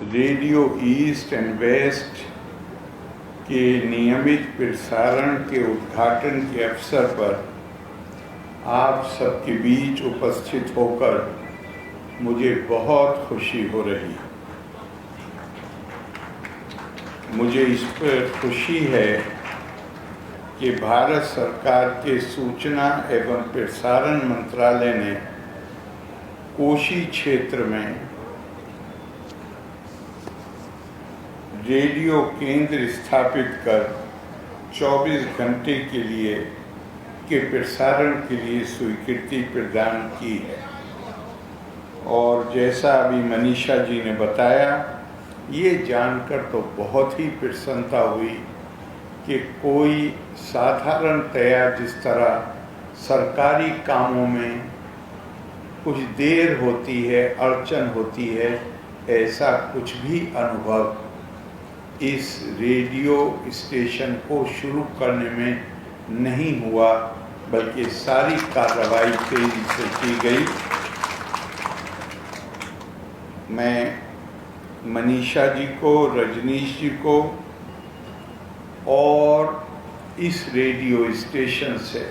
Radio east and waste के नियमित प्रसारण के उद्घाटन के अवसर पर आप सबके बीच उपस्थित होकर मुझे बहुत खुशी हो रही है। मुझे इस पर खुशी है कि भारत सरकार के सूचना एवं प्रसारण मंत्रालय ने कोशी क्षेत्र में रेडियो केंद्र स्थापित कर 24 घंटे के प्रसारण के लिए स्वीकृति प्रदान की है। और जैसा अभी मनीषा जी ने बताया, ये जानकर तो बहुत ही प्रसन्नता हुई कि कोई साधारणतया जिस तरह सरकारी कामों में कुछ देर होती है, अड़चन होती है, ऐसा कुछ भी अनुभव इस रेडियो स्टेशन को शुरू करने में नहीं हुआ, बल्कि सारी कार्रवाई तेजी से की गई। मैं मनीषा जी को, रजनीश जी को और इस रेडियो स्टेशन से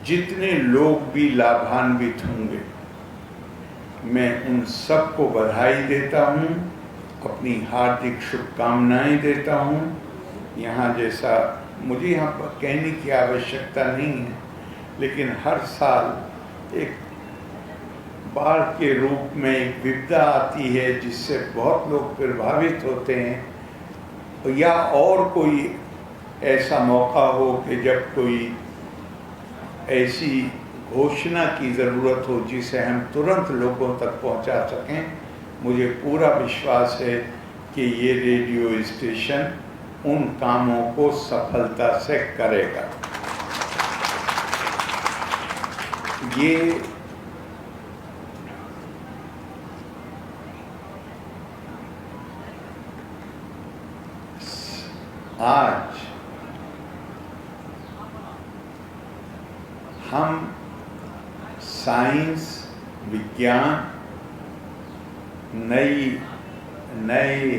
जितने लोग भी लाभान्वित होंगे, मैं उन सबको बधाई देता हूँ, अपनी हार्दिक शुभकामनाएं देता हूँ। यहाँ जैसा मुझे यहाँ पर कहने की आवश्यकता नहीं है, लेकिन हर साल एक बाढ़ के रूप में एक विपदा आती है जिससे बहुत लोग प्रभावित होते हैं, या और कोई ऐसा मौका हो कि जब कोई ऐसी घोषणा की ज़रूरत हो जिसे हम तुरंत लोगों तक पहुंचा सकें। मुझे पूरा विश्वास है कि ये रेडियो स्टेशन उन कामों को सफलता से करेगा। ये आज हम साइंस, विज्ञान, नए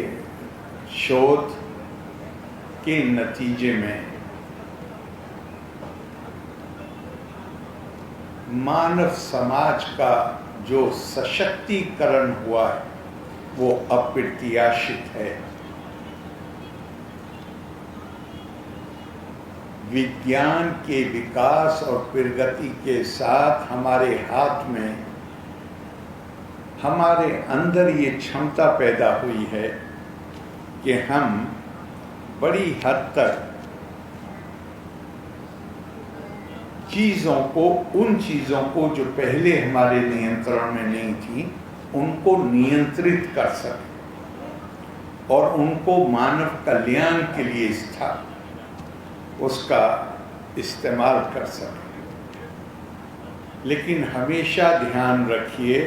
शोध के नतीजे में मानव समाज का जो सशक्तिकरण हुआ है वो अप्रत्याशित है। विज्ञान के विकास और प्रगति के साथ हमारे हाथ में, हमारे अंदर ये क्षमता पैदा हुई है कि हम बड़ी हद तक उन चीज़ों को जो पहले हमारे नियंत्रण में नहीं थी, उनको नियंत्रित कर सकें और उनको मानव कल्याण के लिए उसका इस्तेमाल कर सकें। लेकिन हमेशा ध्यान रखिए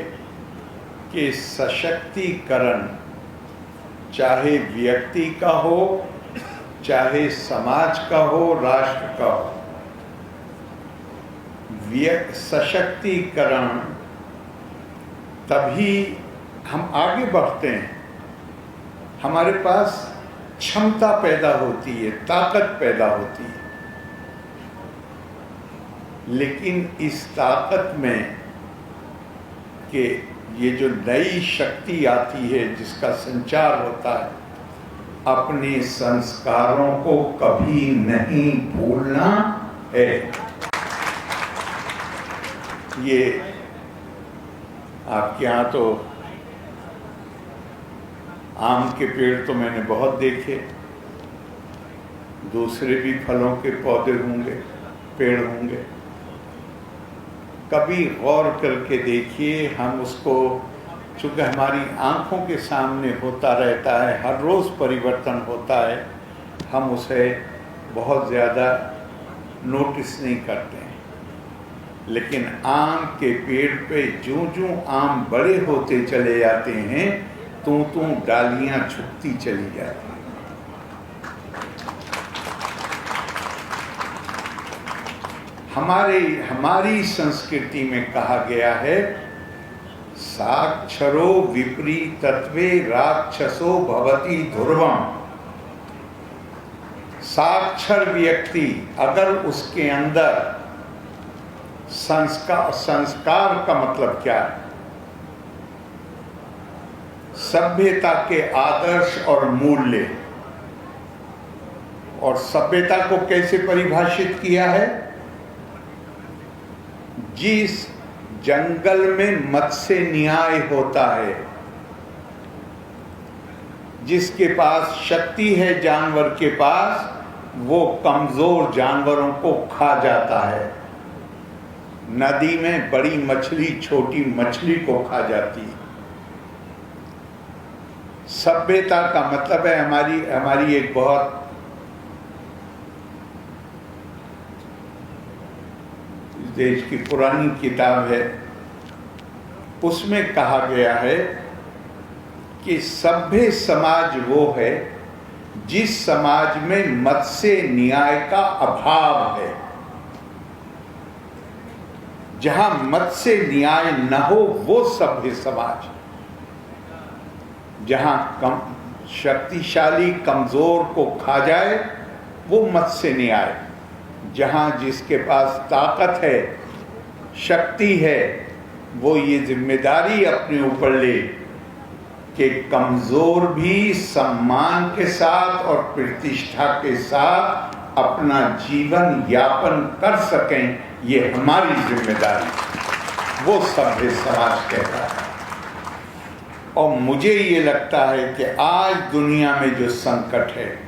कि सशक्तिकरण चाहे व्यक्ति का हो, चाहे समाज का हो, राष्ट्र का हो, सशक्तिकरण तभी हम आगे बढ़ते हैं, हमारे पास क्षमता पैदा होती है, ताकत पैदा होती है। लेकिन इस ताकत में कि ये जो नई शक्ति आती है जिसका संचार होता है, अपने संस्कारों को कभी नहीं भूलना है। ये आपके यहाँ तो आम के पेड़ तो मैंने बहुत देखे, दूसरे भी फलों के पौधे होंगे, पेड़ होंगे। कभी गौर करके देखिए, हम उसको, चूँकि हमारी आँखों के सामने होता रहता है, हर रोज़ परिवर्तन होता है, हम उसे बहुत ज़्यादा नोटिस नहीं करते हैं। लेकिन आम के पेड़ पे ज्यों-ज्यों आम बड़े होते चले जाते हैं, त्यों डालियाँ झुकती चली जाती हैं। हमारी संस्कृति में कहा गया है, साक्षरो विपरीतत्वे राक्षसो भवति ध्रुवम। साक्षर व्यक्ति अगर उसके अंदर संस्कार का मतलब क्या है? सभ्यता के आदर्श और मूल्य। और सभ्यता को कैसे परिभाषित किया है? जिस जंगल में मत्स्य न्याय होता है, जिसके पास शक्ति है जानवर के पास, वो कमजोर जानवरों को खा जाता है। नदी में बड़ी मछली छोटी मछली को खा जाती है। सभ्यता का मतलब है हमारी एक बहुत देश की पुरानी किताब है, उसमें कहा गया है कि सभ्य समाज वो है जिस समाज में मत्स्य न्याय का अभाव है। जहां मत्स्य न्याय न हो वो सभ्य समाज। जहां शक्तिशाली कमजोर को खा जाए वो मत्स्य न्याय। जहां जिसके पास ताकत है, शक्ति है, वो ये जिम्मेदारी अपने ऊपर ले कि कमजोर भी सम्मान के साथ और प्रतिष्ठा के साथ अपना जीवन यापन कर सकें, ये हमारी जिम्मेदारी, वो सभ्य समाज कहता है। और मुझे ये लगता है कि आज दुनिया में जो संकट है